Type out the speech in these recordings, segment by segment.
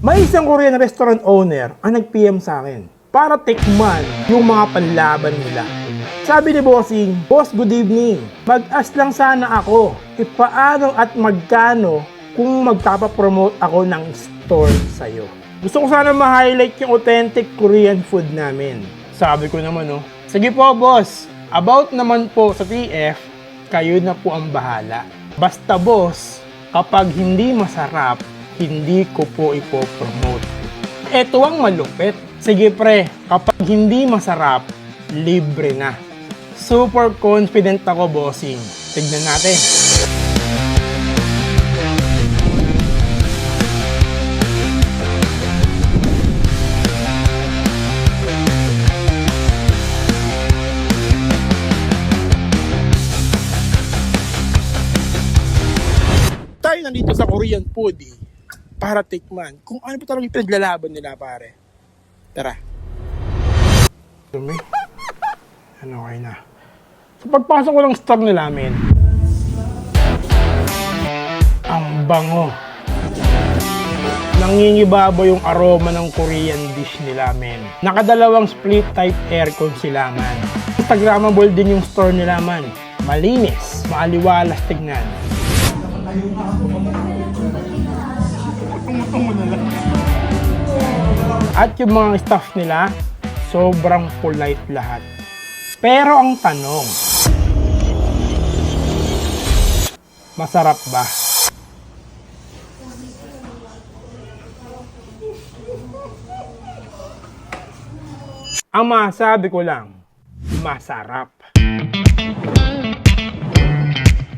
May isang Korean restaurant owner ang nag-PM sa akin para tikman yung mga panlaban nila. Sabi ni Bossing, "Boss, good evening. Mag-ask lang sana ako, paano at magkano kung magpapapromote ako ng store sa'yo. Gusto ko sana ma-highlight yung authentic Korean food namin." Sabi ko naman, "Sige po, boss. About naman po sa TF, kayo na po ang bahala. Basta boss, kapag hindi masarap, hindi ko po ipopromote." Ito ang malupit. Sige pre, kapag hindi masarap, libre na. Super confident ako, bossing. Tignan natin. Tayo nandito sa Korean Foodie para tikman kung ano pa talaga yung pinaglalaban nila, pare. Tara. Dumi. Ano, okay na. So pagpasok ko ng store nila, men, ang bango. Nangingibabaw yung aroma ng Korean dish nila, men. Nakadalawang split type aircon sila, man. Instagrammable din yung store nila, man. Malinis, maaliwalas tignan. At yung mga staff nila, sobrang polite lahat. Pero ang tanong, masarap ba? Ang masabi ko lang, masarap.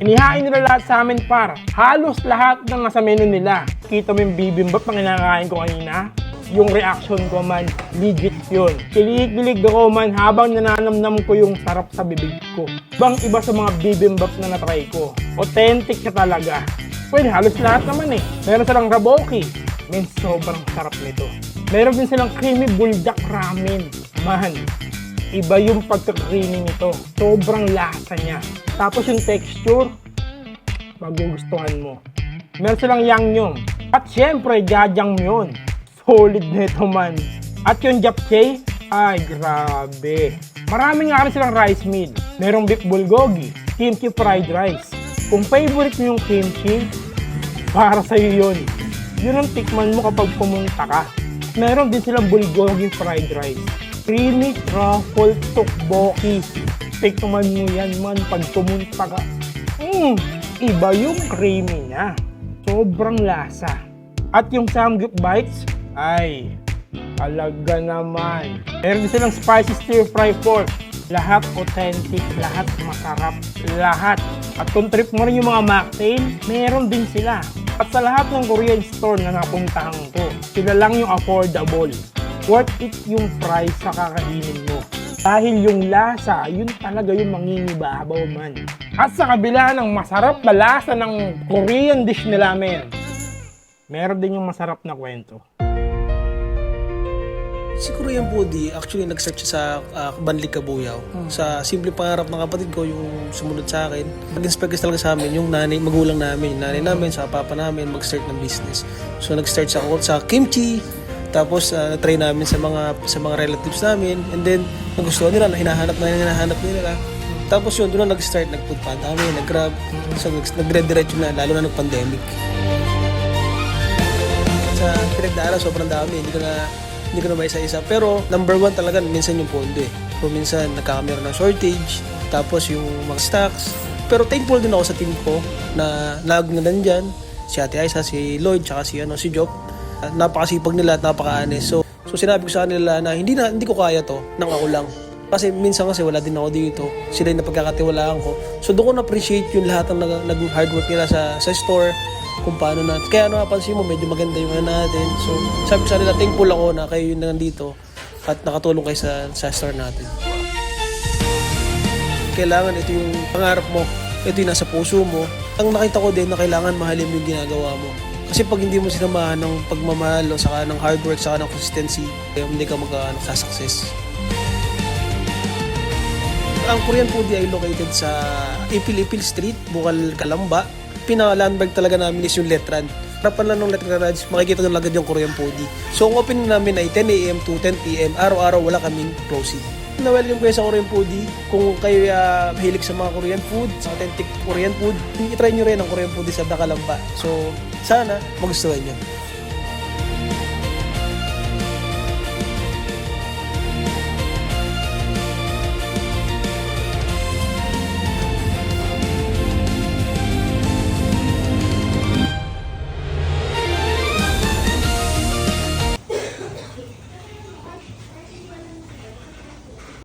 Inihain nila lahat sa amin, par. Halos lahat ng nasa menu nila. Kita mo yung bibimbap na kinakain ko kanina? Yung reaction ko, man, legit yun. Kilig-kilig ako, man, habang nananamnam ko yung sarap sa bibig ko. Bang iba sa mga bibimbap na natry ko. Authentic siya talaga. Well, halos lahat naman eh. Meron silang raboki. Men, sobrang sarap nito. Meron din silang creamy buldak ramen. Man, iba yung pagka-creamy nito. Sobrang lasa niya. Tapos yung texture, magugustuhan mo. Meron silang yangnyeom. At syempre, jjajangmyeon. Solid nito, man. At yung japchae, ay grabe. Marami nga rin silang rice meal. Merong beef bulgogi, kimchi fried rice. Kung favorite mo yung kimchi, para sa'yo yun. Yun ang tikman mo kapag pumunta ka. Meron din silang bulgogi fried rice. Creamy truffle tteokbokki. Tikman mo yan, man, pag pumunta ka. Iba yung creamy niya. Sobrang lasa. At yung samgyup bites, ay, talaga naman. Meron din silang spicy stir fry pork. Lahat authentic, lahat masarap, lahat. At kung trip mo rin yung mga mocktail, meron din sila. At sa lahat ng Korean store na napuntahan ko, sila lang yung affordable. Worth it yung price sa kakainin mo. Dahil yung lasa, yun talaga yung mangingibabaw, man. At sa kabila ng masarap na lasa ng Korean dish nila, men, meron din yung masarap na kwento. Si Korean Foodie, actually nag-search sa Banlig Kabuyaw. Sa simple pangarap ng kapatid ko, yung sumunod sa akin. Nag-inspire talaga sa amin, yung magulang namin, yung nanay namin, sa papa namin, mag-start ng business. So nag-start ako sa kimchi, tapos na-try namin sa mga relatives namin, and then nagustuhan nila, hinahanap nila. Tapos yun, doon na nag-start, nag-food panda kami, nag-grab. So nagre-diretso na, lalo na nag-pandemic. Sa pinagdaanan, sobrang dami, hindi ko na maisa-isa. Pero number one talaga minsan yung pondo eh. So minsan nagkakameron ng shortage, tapos yung mga stocks. Pero thankful din ako sa team ko na laging nandyan. Si Ate Aiza, si Lloyd, tsaka si Job. Napakasipag nila at napaka-honest. So sinabi ko sa kanila na hindi ko kaya to nang ako lang. Kasi minsan wala din ako dito. Sila yung napagkakatiwalaan ko. So doon ko na-appreciate yung lahat ng nag-hard work nila sa store. Kung paano na. Kaya napansin mo, medyo maganda yung natin. So, sabi ko sa nila, thankful ako na kayo yung nandito at nakatulong kayo sa store natin. Kailangan ito yung pangarap mo, ito yung nasa puso mo. Ang nakita ko din na kailangan mahalin mo yung ginagawa mo. Kasi pag hindi mo sinamahan ng pagmamahal o saka ng hard work, saka ng consistency, hindi ka magka-success. Ang Korean Foodie ay located sa Ipil Street, Bukal, Calamba. Pinaka-landmark talaga namin is yung Letran. Harapan lang ng Let Garage, makikita doon agad yung Korean Foodie. So ang opening namin ay 10 a.m. to 10 p.m. Araw-araw wala kaming closing. Na-welcome kayo sa Korean Foodie. Kung kayo mahilig sa mga Korean food, sa authentic Korean food, i-try nyo rin ang Korean Foodie sa Dakalamba. So sana magustuhan nyo.